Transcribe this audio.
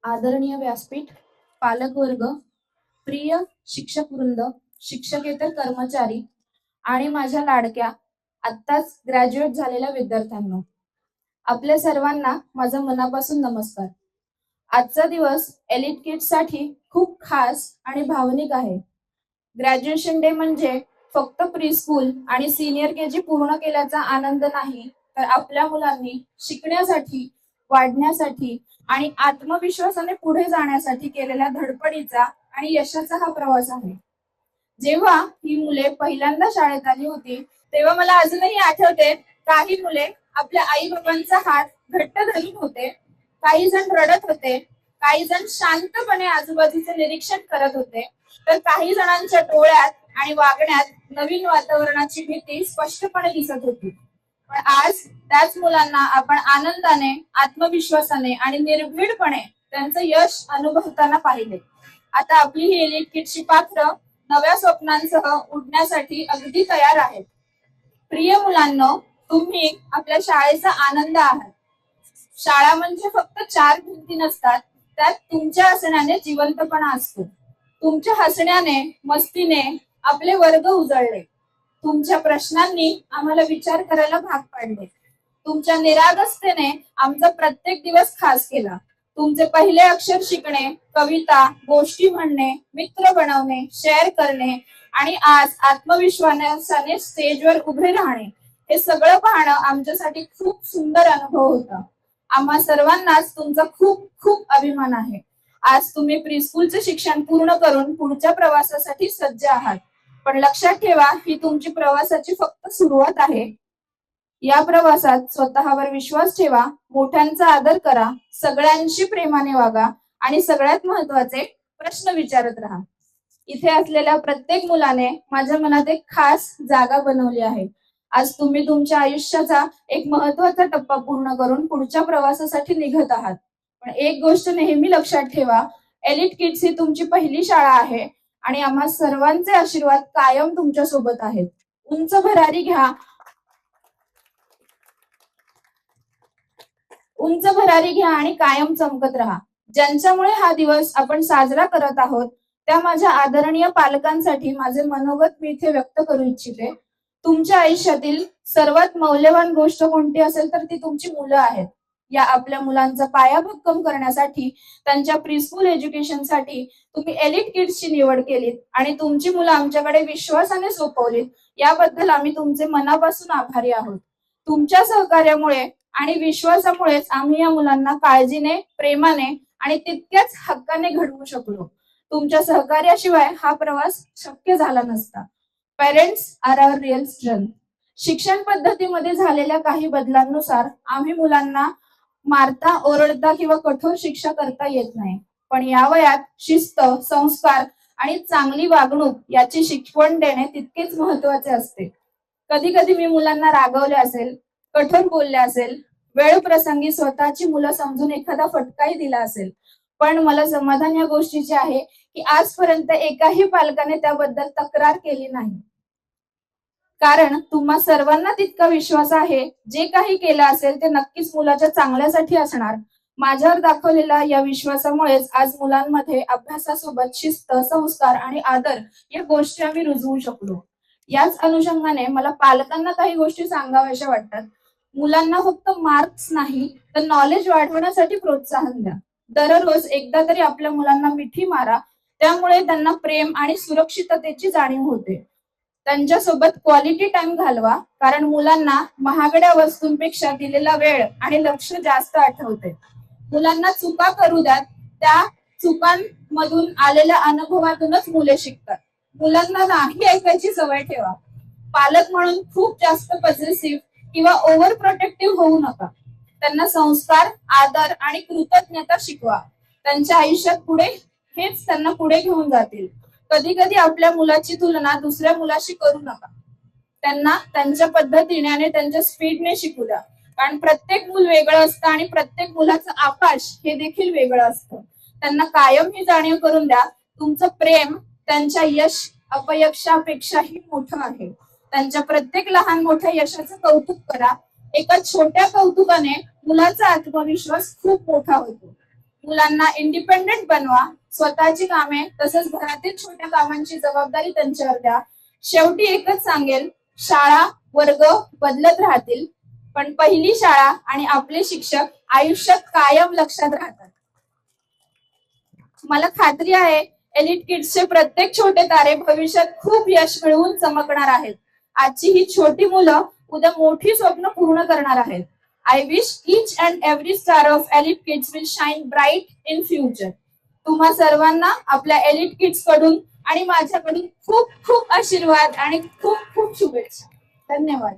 आदरणीय व्यासपीठ, पालक वर्ग, प्रिय शिक्षक वृंद, शिक्षकेतर कर्मचारी आणि माझ्या लाडक्या आत्ताच ग्रॅज्युएट झालेल्या विद्यार्थ्यांनो, आपल्या सर्वांना माझा मनापासून नमस्कार. आजचा दिवस एलिट किड्स साठी खूप खास आणि भावनिक आहे. ग्रॅज्युएशन डे म्हणजे फक्त प्री स्कूल आणि सिनियर केजी पूर्ण केल्याचा आनंद नाही, तर आपल्या मुलांनी शिकण्यासाठी, वाढण्यासाठी आणि आत्मविश्वासाने पुढे जाण्यासाठी केलेल्या धडपडीचा आणि यशाचा हा प्रवास आहे. जेव्हा ही मुले पहिल्यांदा शाळेत आली होती, तेव्हा मला अजूनही आठवते, काही मुले आपल्या आई बाबांचा हात घट्ट धरून होते, काही जण रडत होते, काही जण शांतपणे आजूबाजूचे निरीक्षण करत होते, तर काही जणांच्या डोळ्यात आणि वागण्यात नवीन वातावरणाची भीती स्पष्टपणे दिसत होती. पण आज त्याच मुलांना आपण आनंदाने, आत्मविश्वासाने आणि निर्भीडपणे त्यांचं यश अनुभवताना पाहिले. आता आपली ही एलिट किडची पात्र नव्या स्वप्नांसह उडण्यासाठी अगदी तयार आहेत. प्रिय मुलांनो, तुम्ही आपल्या शाळेचा आनंद आहात. शाळा म्हणजे फक्त चार भिंती नसतात, त्यात तुमच्या हसण्याने जिवंतपणा असतो. तुमच्या हसण्याने, मस्तीने आपले वर्ग उजळले. तुमच्या प्रश्नांनी आम्हाला विचार करायला भाग पाडले. तुमच्या निरागसतेने आमचा प्रत्येक दिवस खास केला. तुमचे पहिले अक्षर शिकणे, कविता, गोष्टी म्हणणे, मित्र बनवणे, शेअर करणे आणि आज आत्मविश्वासाने स्टेजवर उभे राहणे, हे सगळं पाहणं आमच्यासाठी खूप सुंदर अनुभव होता. आम्हा सर्वांनाच तुमचा खूप खूप अभिमान आहे. आज तुम्ही प्रीस्कूलचे शिक्षण पूर्ण करून पुढच्या प्रवासासाठी सज्ज आहात. पण लक्षात ठेवा, ही तुमची प्रवासाची फक्त सुरुवात आहे. या प्रवासात स्वतःवर विश्वास ठेवा, मोठ्यांचा आदर करा, सगळ्यांशी प्रेमाने वागा आणि सगळ्यात महत्त्वाचे, प्रश्न विचारत राहा. इथे असलेल्या प्रत्येक मुलाने माझ्या मनात एक खास जागा बनवली आहे. आज तुम्ही तुमच्या आयुष्याचा एक महत्त्वाचा टप्पा पूर्ण करून पुढच्या प्रवासासाठी निघत आहात. पण एक गोष्ट नेहमी लक्षात ठेवा, एलिट किड्स ही तुमची पहिली शाळा आहे आणि आम्हा सर्वांचे आशीर्वाद कायम तुमच्या सोबत आहेत. उंच भरारी घ्या, उंच भरारी घ्या आणि कायम चमकत राहा. ज्यांच्यामुळे हा दिवस आपण साजरा करत आहोत, त्या माझ्या आदरणीय पालकांसाठी माझे मनोगत मी इथे व्यक्त करू इच्छिते. तुमच्या आयुष्यातील सर्वात मौल्यवान गोष्ट कोणती असेल तर ती तुमची मुलं आहेत. या आपल्या मुलांचा पाया भक्कम करण्यासाठी, त्यांच्या प्रीस्कूल एज्युकेशनसाठी तुम्ही एलिट किड्सची निवड केलीत आणि तुमची मुलं आमच्याकडे विश्वासाने सोपवलीत, याबद्दल आम्ही तुमचे मनापासून आभारी आहोत. तुमच्या सहकार्यामुळे आणि विश्वासामुळेच आम्ही या मुलांना काळजीने, प्रेमाने आणि तितक्याच हक्काने घडवू शकलो. तुमच्या सहकार्याशिवाय हा प्रवास शक्य झाला नसता. पेरेंट्स आर आवर रिअल स्ट्रेंथ. शिक्षण पद्धतीमध्ये झालेल्या काही बदलांनुसार आम्ही मुलांना मारता, ओरडता किंवा कठोर शिक्षा करता येत नाही. पण या वयात शिस्त, संस्कार आणि चांगली वागणूक याची शिकवण देणे तितकेच महत्वाचे असते. कधी कधी मी मुलांना रागवले असेल, कठोर बोलले असेल, वेळ प्रसंगी स्वतःची मुलं समजून एखादा फटकाही दिला असेल, पण मला समाधान या गोष्टीचे आहे की आजपर्यंत एकाही पालकाने त्याबद्दल तक्रार केली नाही. कारण तुम्हा सर्वांना तितका विश्वास आहे, जे काही केलं असेल ते नक्कीच मुलाच्या चांगल्यासाठी असणार. माझ्यावर दाखवलेल्या या विश्वासामुळेच आज मुलांमध्ये अभ्यासासोबत शिस्त, संस्कार आणि आदर या गोष्टी आम्ही रुजवू शकलो. याच अनुषंगाने मला पालकांना काही गोष्टी सांगाव्याशा वाटतात. मुलांना फक्त मार्क्स नाही, तर नॉलेज वाढवण्यासाठी प्रोत्साहन द्या. दररोज एकदा तरी आपल्या मुलांना मिठी मारा, त्यामुळे त्यांना प्रेम आणि सुरक्षिततेची जाणीव होते. त्यांच्यासोबत क्वालिटी टाइम घालवा, कारण मुलांना महागड्या वस्तूंपेक्षा दिलेला वेळ आणि लक्ष जास्त आठवते. मुलांना चुका करू द्या, त्या चुकांमधून आलेल्या अनुभवातूनच मुले शिकतात. मुलांना नाही ऐकायची सवय ठेवा. पालक म्हणून खूप जास्त पॉझिटिव्ह किंवा ओव्हर प्रोटेक्टिव्ह होऊ नका. त्यांना संस्कार, आदर आणि कृतज्ञता शिकवा. त्यांच्या आयुष्यात पुढे हेच त्यांना पुढे घेऊन जातील. कधी कधी आपल्या मुलाची तुलना दुसऱ्या मुलाशी करू नका. त्यांना त्यांच्या पद्धतीने आणि त्यांच्या स्पीडने शिकू द्या, कारण प्रत्येक मूल वेगळं असतं आणि प्रत्येक मुलाचं आकाश हे देखील वेगळं असतं. त्यांना कायम ही जाणीव करून द्या, तुमचं प्रेम त्यांच्या यश अपयशापेक्षाही मोठं आहे. त्यांच्या प्रत्येक लहान मोठ्या यशाचं कौतुक करा. एका छोट्या कौतुकाने मुलाचा आत्मविश्वास खूप मोठा होतो. मुलांना इंडिपेंडेंट बनवा, स्वतःची कामे तसंच घरातील छोट्या कामांची जबाबदारी त्यांच्यावर द्या. शेवटी एकच सांगेल, शाळा वर्ग बदलत राहतील, पण पहिली शाळा आणि आपले शिक्षक आयुष्यात कायम लक्षात राहतात. मला खात्री आहे एलिट किड्सचे प्रत्येक छोटे तारे भविष्यात खूप यश मिळवून चमकणार आहेत. आजची ही छोटी मुलं उद्या मोठी स्वप्न पूर्ण करणार आहेत. I wish each and every star of elite kids will shine bright in future. तुम्हा सर्वांना आपल्या एलिट किड्स कडून आणि माझ्याकडून खूप खूप आशीर्वाद आणि खूप खूप शुभेच्छा. धन्यवाद.